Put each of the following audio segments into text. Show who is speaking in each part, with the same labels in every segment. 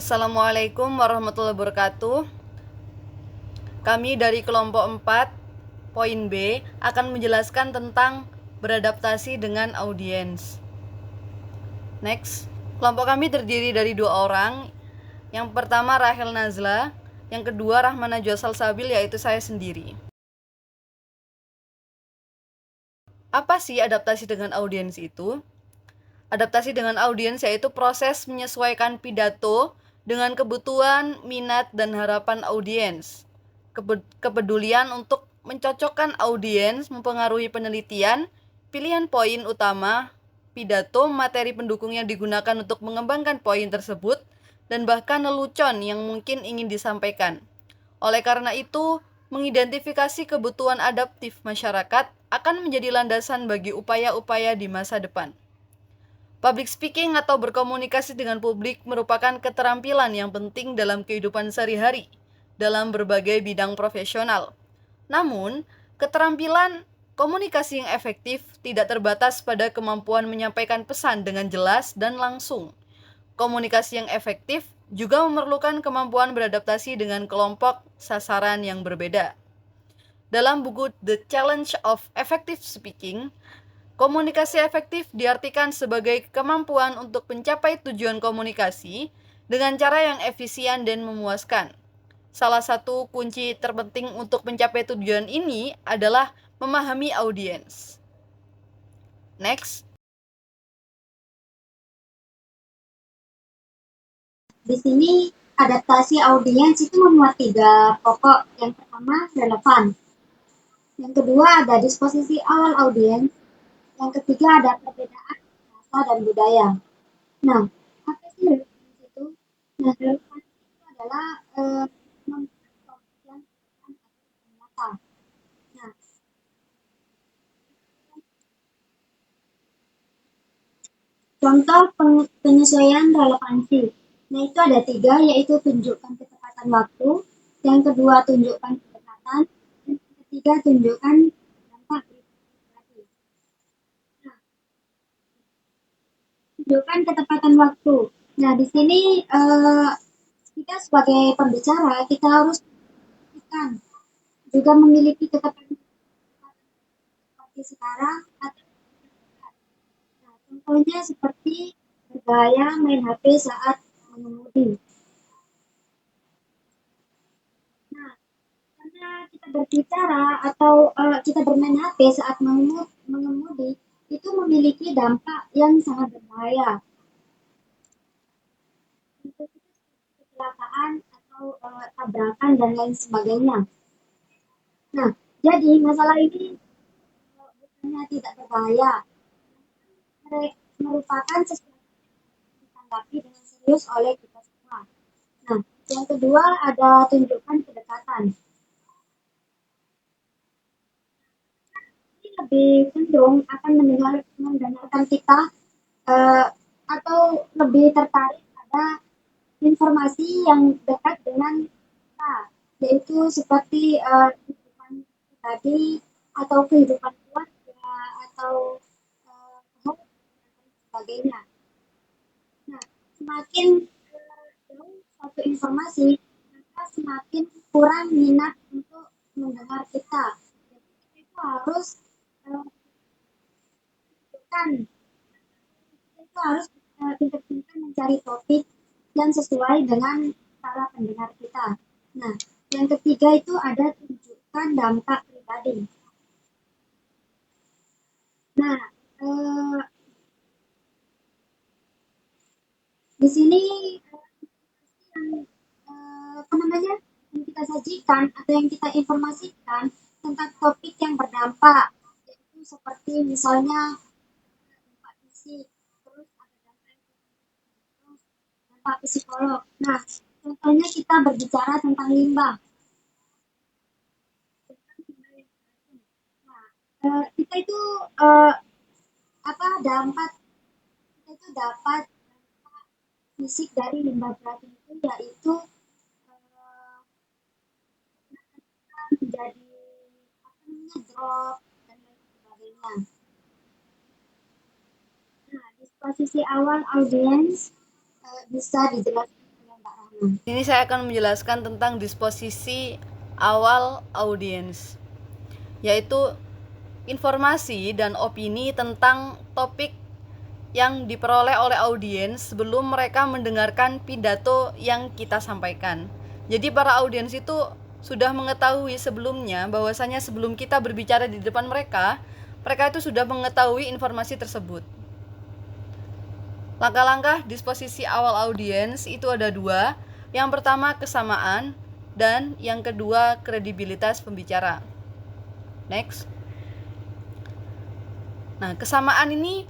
Speaker 1: Assalamualaikum warahmatullahi wabarakatuh. Kami dari kelompok 4, poin B, akan menjelaskan tentang beradaptasi dengan audiens. Next, kelompok kami terdiri dari 2 orang. Yang pertama Rahel Nazla, yang kedua Rahmana Najwa Sabil, yaitu saya sendiri. Apa sih adaptasi dengan audiens itu? Adaptasi dengan audiens yaitu proses menyesuaikan pidato dengan kebutuhan, minat, dan harapan audiens. Kepedulian untuk mencocokkan audiens mempengaruhi penelitian, pilihan poin utama, pidato, materi pendukung yang digunakan untuk mengembangkan poin tersebut, dan bahkan lelucon yang mungkin ingin disampaikan. Oleh karena itu, mengidentifikasi kebutuhan adaptif masyarakat akan menjadi landasan bagi upaya-upaya di masa depan. Public speaking atau berkomunikasi dengan publik merupakan keterampilan yang penting dalam kehidupan sehari-hari, dalam berbagai bidang profesional. Namun, keterampilan komunikasi yang efektif tidak terbatas pada kemampuan menyampaikan pesan dengan jelas dan langsung. Komunikasi yang efektif juga memerlukan kemampuan beradaptasi dengan kelompok sasaran yang berbeda. Dalam buku The Challenge of Effective Speaking, komunikasi efektif diartikan sebagai kemampuan untuk mencapai tujuan komunikasi dengan cara yang efisien dan memuaskan. Salah satu kunci terpenting untuk mencapai tujuan ini adalah memahami audiens. Next.
Speaker 2: Di sini adaptasi audiens itu memuat 3 pokok. Yang pertama relevan, yang kedua ada disposisi awal audiens, yang ketiga ada perbedaan bahasa dan budaya. Nah, apa sih relevansi itu? Nah, relevansi itu adalah memperhatikan nyata. Nah, contoh penyesuaian relevansi. Nah, itu ada 3, yaitu tunjukkan ketepatan waktu, yang kedua tunjukkan kedekatan, dan yang ketiga tunjukkan dampak pribadi. Nah, tunjukkan ketepatan waktu. Nah, di sini kita sebagai pembicara kita harus juga memiliki ketepatan seperti sekarang atau nah, contohnya seperti berbahaya main HP saat mengemudi. Nah, karena kita berbicara atau kita bermain HP saat mengemudi itu memiliki dampak yang sangat berbahaya. Kecelakaan atau tabrakan dan lain sebagainya. Nah, jadi masalah ini bukannya tidak berbahaya, merupakan sesuatu yang ditanggapi dengan serius oleh kita semua. Nah, yang kedua ada tunjukkan kedekatan. Ini lebih cenderung akan mendengarkan kita atau lebih tertarik pada informasi yang dekat dengan kita, yaitu seperti kehidupan pribadi atau kehidupan keluarga atau dan sebagainya. Nah, semakin jauh satu informasi, maka semakin kurang minat untuk mendengar kita. Jadi kita itu harus pintar-pintar mencari topik yang sesuai dengan para pendengar kita. Nah, yang ketiga itu ada tunjukkan dampak pribadi. Nah, di sini yang kita sajikan atau yang kita informasikan tentang topik yang berdampak, yaitu seperti misalnya dampak fisik, terus ada dampak psikolog. Nah, contohnya kita berbicara tentang limbah. Nah, kita itu dampak kita itu dapat dampak fisik dari limbah beracun itu, yaitu menjadi drop dan lain sebagainya. Nah, disposisi awal audiens bisa dijelaskan oleh Mbak
Speaker 1: Ini saya akan menjelaskan tentang disposisi awal audiens, yaitu informasi dan opini tentang topik yang diperoleh oleh audiens sebelum mereka mendengarkan pidato yang kita sampaikan. Jadi para audiens itu sudah mengetahui sebelumnya bahwasanya sebelum kita berbicara di depan mereka, mereka itu sudah mengetahui informasi tersebut. Langkah-langkah disposisi awal audiens itu ada dua. Yang pertama kesamaan dan yang kedua kredibilitas pembicara. Next. Nah, kesamaan ini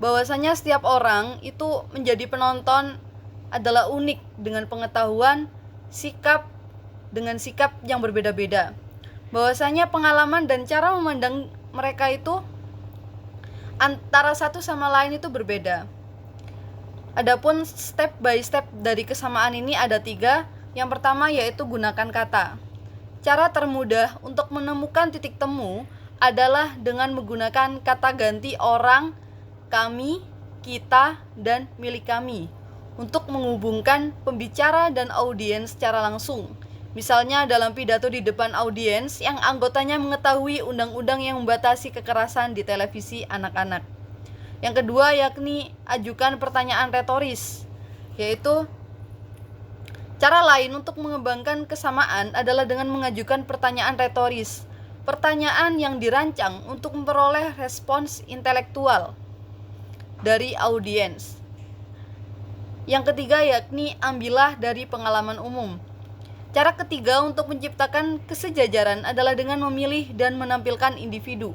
Speaker 1: bahwasanya setiap orang itu menjadi penonton adalah unik dengan pengetahuan, sikap yang berbeda-beda. Bahwasanya pengalaman dan cara memandang mereka itu antara satu sama lain itu berbeda. Adapun step by step dari kesamaan ini ada 3. Yang pertama yaitu gunakan kata. Cara termudah untuk menemukan titik temu adalah dengan menggunakan kata ganti orang, kami, kita, dan milik kami untuk menghubungkan pembicara dan audiens secara langsung. Misalnya dalam pidato di depan audiens yang anggotanya mengetahui undang-undang yang membatasi kekerasan di televisi anak-anak. Yang kedua yakni ajukan pertanyaan retoris, yaitu cara lain untuk mengembangkan kesamaan adalah dengan mengajukan pertanyaan retoris, pertanyaan yang dirancang untuk memperoleh respons intelektual dari audiens. Yang ketiga yakni ambillah dari pengalaman umum. Cara ketiga untuk menciptakan kesejajaran adalah dengan memilih dan menampilkan individu,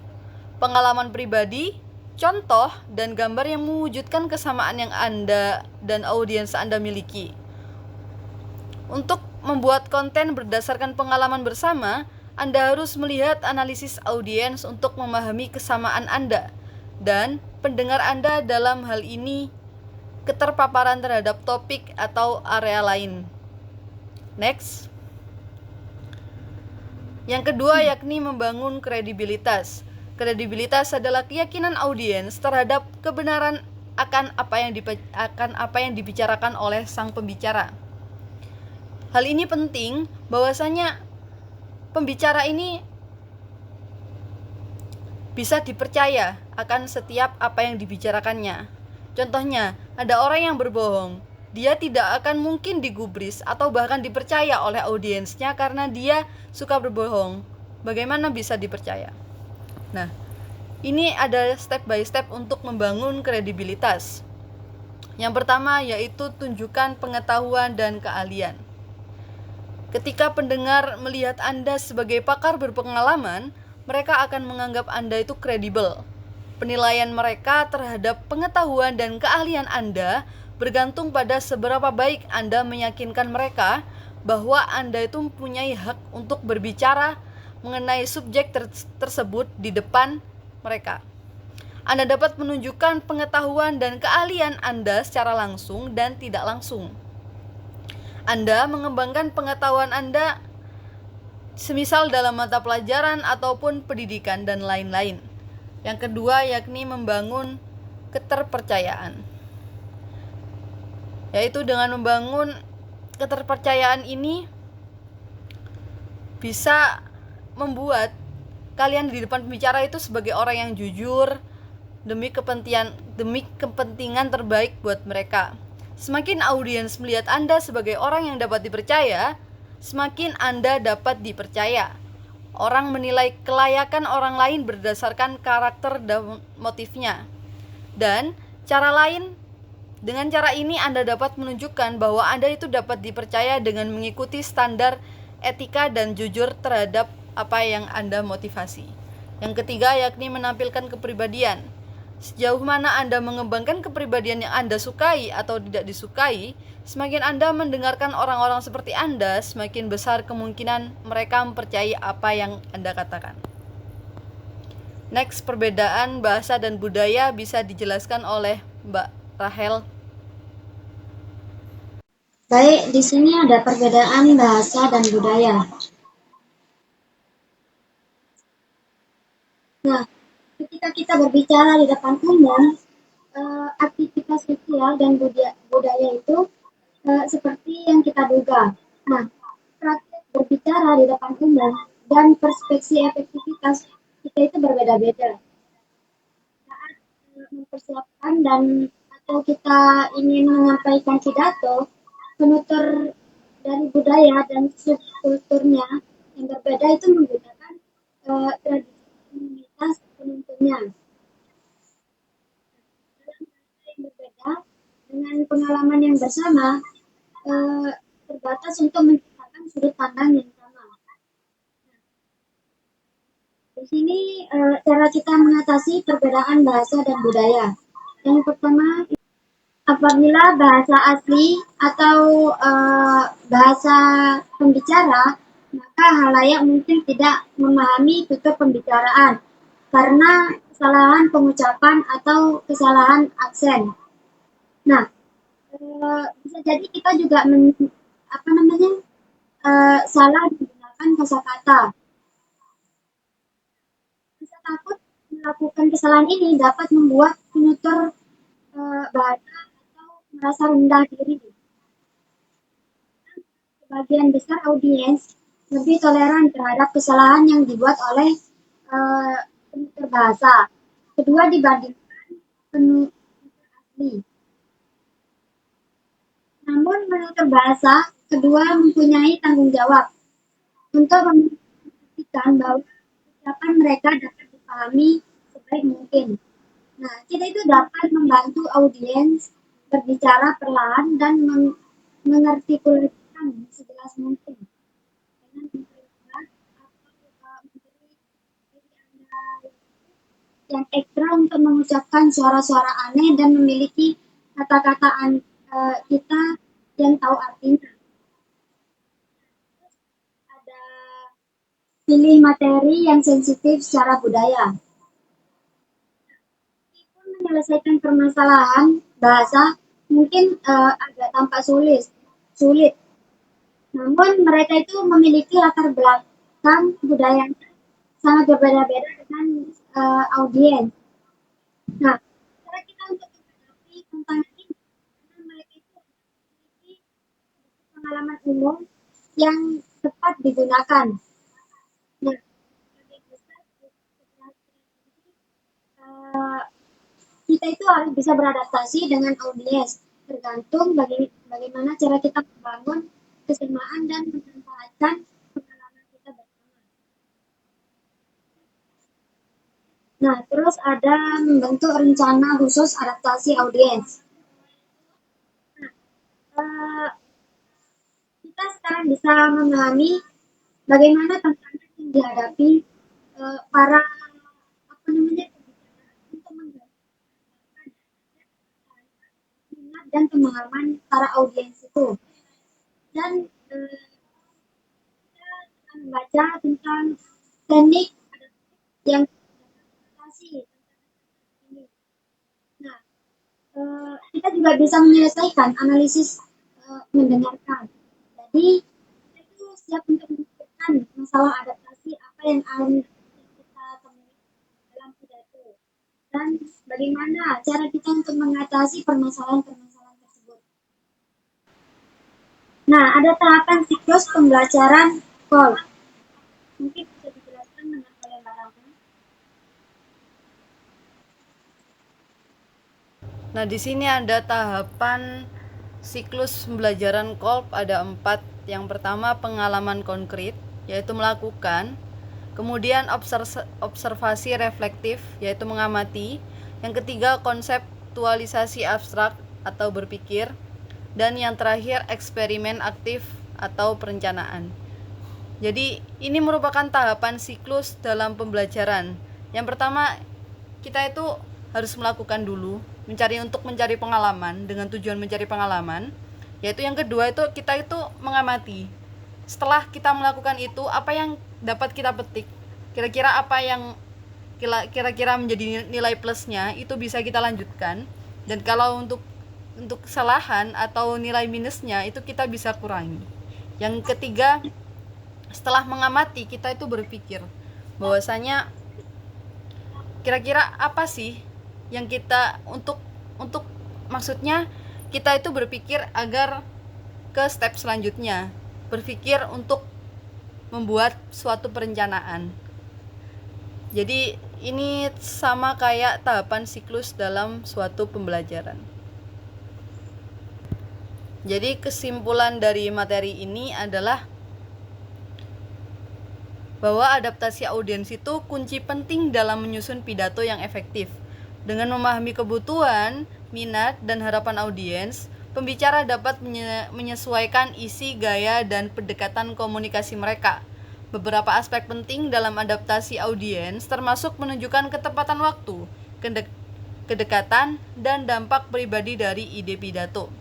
Speaker 1: pengalaman pribadi, contoh, dan gambar yang mewujudkan kesamaan yang Anda dan audiens Anda miliki. Untuk membuat konten berdasarkan pengalaman bersama, Anda harus melihat analisis audiens untuk memahami kesamaan Anda dan pendengar Anda dalam hal ini keterpaparan terhadap topik atau area lain. Next. Yang kedua yakni membangun kredibilitas. Kredibilitas adalah keyakinan audiens terhadap kebenaran akan apa yang dibicarakan oleh sang pembicara. Hal ini penting bahwasanya pembicara ini bisa dipercaya akan setiap apa yang dibicarakannya. Contohnya, ada orang yang berbohong. Dia tidak akan mungkin digubris atau bahkan dipercaya oleh audiensnya karena dia suka berbohong. Bagaimana bisa dipercaya? Nah, ini ada step by step untuk membangun kredibilitas. Yang pertama yaitu tunjukkan pengetahuan dan keahlian. Ketika pendengar melihat Anda sebagai pakar berpengalaman, mereka akan menganggap Anda itu kredibel. Penilaian mereka terhadap pengetahuan dan keahlian Anda bergantung pada seberapa baik Anda meyakinkan mereka bahwa Anda itu mempunyai hak untuk berbicara mengenai subjek tersebut di depan mereka. Anda dapat menunjukkan pengetahuan dan keahlian Anda secara langsung dan tidak langsung. Anda mengembangkan pengetahuan Anda semisal dalam mata pelajaran ataupun pendidikan dan lain-lain. Yang kedua yakni membangun keterpercayaan. Yaitu dengan membangun keterpercayaan ini bisa membuat kalian di depan pembicara itu sebagai orang yang jujur demi kepentingan terbaik buat mereka. Semakin audiens melihat Anda sebagai orang yang dapat dipercaya, semakin Anda dapat dipercaya. Orang menilai kelayakan orang lain berdasarkan karakter dan motifnya. Dan dengan cara ini Anda dapat menunjukkan bahwa Anda itu dapat dipercaya dengan mengikuti standar etika dan jujur terhadap apa yang Anda motivasi. Yang ketiga yakni menampilkan kepribadian. Sejauh mana Anda mengembangkan kepribadian yang Anda sukai atau tidak disukai, semakin Anda mendengarkan orang-orang seperti Anda, semakin besar kemungkinan mereka mempercayai apa yang Anda katakan. Next, perbedaan bahasa dan budaya bisa dijelaskan oleh Mbak Rahel.
Speaker 2: Baik, di sini ada perbedaan bahasa dan budaya. Nah, ketika kita berbicara di depan umum, aktivitas sosial dan budaya itu seperti yang kita duga. Nah, praktek berbicara di depan umum dan perspektif efektivitas kita itu berbeda-beda. Saat mempersiapkan dan atau kita ingin menyampaikan pidato, penutur dari budaya dan subkulturnya yang berbeda itu menggunakan tradisi komunitas penuntunnya. Dalam bahasa yang berbeda dengan pengalaman yang bersama, eh, terbatas untuk menciptakan sudut pandang yang sama. Di sini cara kita mengatasi perbedaan bahasa dan budaya. Yang pertama, apabila bahasa asli atau bahasa pembicara, maka halayak mungkin tidak memahami tutur pembicaraan karena kesalahan pengucapan atau kesalahan aksen. Nah, bisa jadi kita juga apa namanya salah menggunakan kosakata. Rasa takut melakukan kesalahan ini dapat membuat penutur bahasa atau merasa rendah diri. Sebagian besar audiens lebih toleran terhadap kesalahan yang dibuat oleh penutur bahasa. Kedua dibandingkan penutur asli. Namun penutur bahasa kedua mempunyai tanggung jawab untuk memastikan bahwa ucapan mereka dapat dipahami sebaik mungkin. Nah, kita itu dapat membantu audiens berbicara perlahan dan mengartikulasikan sejelas mungkin dengan memperjelas atau memberi diri Anda yang ekstra untuk mengucapkan suara-suara aneh dan memiliki kata-kata kita yang tahu artinya. Ada pilih materi yang sensitif secara budaya. Meskipun menyelesaikan permasalahan bahasa mungkin agak tampak sulit. Namun mereka itu memiliki latar belakang budaya yang sangat berbeda-beda dengan audiens. Nah, cara kita untuk menghadapi tantangan ini karena mereka itu memiliki pengalaman umum yang tepat digunakan. Nah, sebagian besar kita itu harus bisa beradaptasi dengan audiens, tergantung bagaimana cara kita membangun kesamaan dan memanfaatkan pengalaman kita bersama. Nah, terus ada membentuk rencana khusus adaptasi audiens. Nah, kita sekarang bisa memahami bagaimana tantangan yang dihadapi para apa namanya untuk menggambarkan minat dan pemahaman para audiens itu. Dan kita akan membaca tentang teknik yang adaptasi ini. Nah, kita juga bisa menyelesaikan analisis mendengarkan. Jadi kita itu siap untuk memikirkan masalah adaptasi apa yang kita temui dalam pidato dan bagaimana cara kita untuk mengatasi permasalahan-permasalahan tersebut. Nah, ada tahapan siklus pembelajaran call. Mungkin bisa dijelaskan dengan kalian barangkali.
Speaker 1: Nah, di sini ada tahapan siklus pembelajaran KOLP ada 4. Yang pertama pengalaman konkret, yaitu melakukan. Kemudian observasi reflektif, yaitu mengamati. Yang ketiga konseptualisasi abstrak atau berpikir. Dan yang terakhir eksperimen aktif atau perencanaan. Jadi ini merupakan tahapan siklus dalam pembelajaran. Yang pertama kita itu harus melakukan dulu, mencari pengalaman dengan tujuan mencari pengalaman. Yaitu yang kedua itu kita itu mengamati. Setelah kita melakukan itu, apa yang dapat kita petik? Kira-kira apa yang kira-kira menjadi nilai plusnya itu bisa kita lanjutkan. Dan kalau untuk kesalahan atau nilai minusnya itu kita bisa kurangi. Yang ketiga, setelah mengamati kita itu berpikir bahwasanya kira-kira apa sih yang kita untuk maksudnya kita itu berpikir agar ke step selanjutnya, berpikir untuk membuat suatu perencanaan. Jadi ini sama kayak tahapan siklus dalam suatu pembelajaran. Jadi kesimpulan dari materi ini adalah bahwa adaptasi audiens itu kunci penting dalam menyusun pidato yang efektif. Dengan memahami kebutuhan, minat, dan harapan audiens, pembicara dapat menyesuaikan isi, gaya, dan pendekatan komunikasi mereka. Beberapa aspek penting dalam adaptasi audiens termasuk menunjukkan ketepatan waktu, kedekatan, dan dampak pribadi dari ide pidato.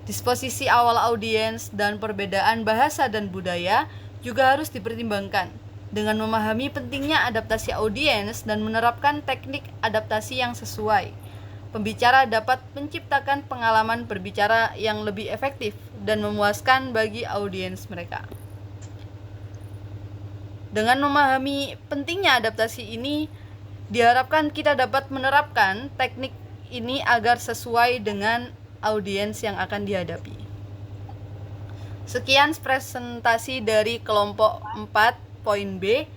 Speaker 1: Disposisi awal audiens dan perbedaan bahasa dan budaya juga harus dipertimbangkan. Dengan memahami pentingnya adaptasi audiens dan menerapkan teknik adaptasi yang sesuai, pembicara dapat menciptakan pengalaman berbicara yang lebih efektif dan memuaskan bagi audiens mereka. Dengan memahami pentingnya adaptasi ini, diharapkan kita dapat menerapkan teknik ini agar sesuai dengan audiens yang akan dihadapi. Sekian presentasi dari kelompok 4 poin B.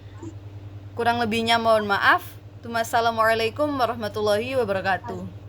Speaker 1: Kurang lebihnya mohon maaf. Wassalamualaikum warahmatullahi wabarakatuh.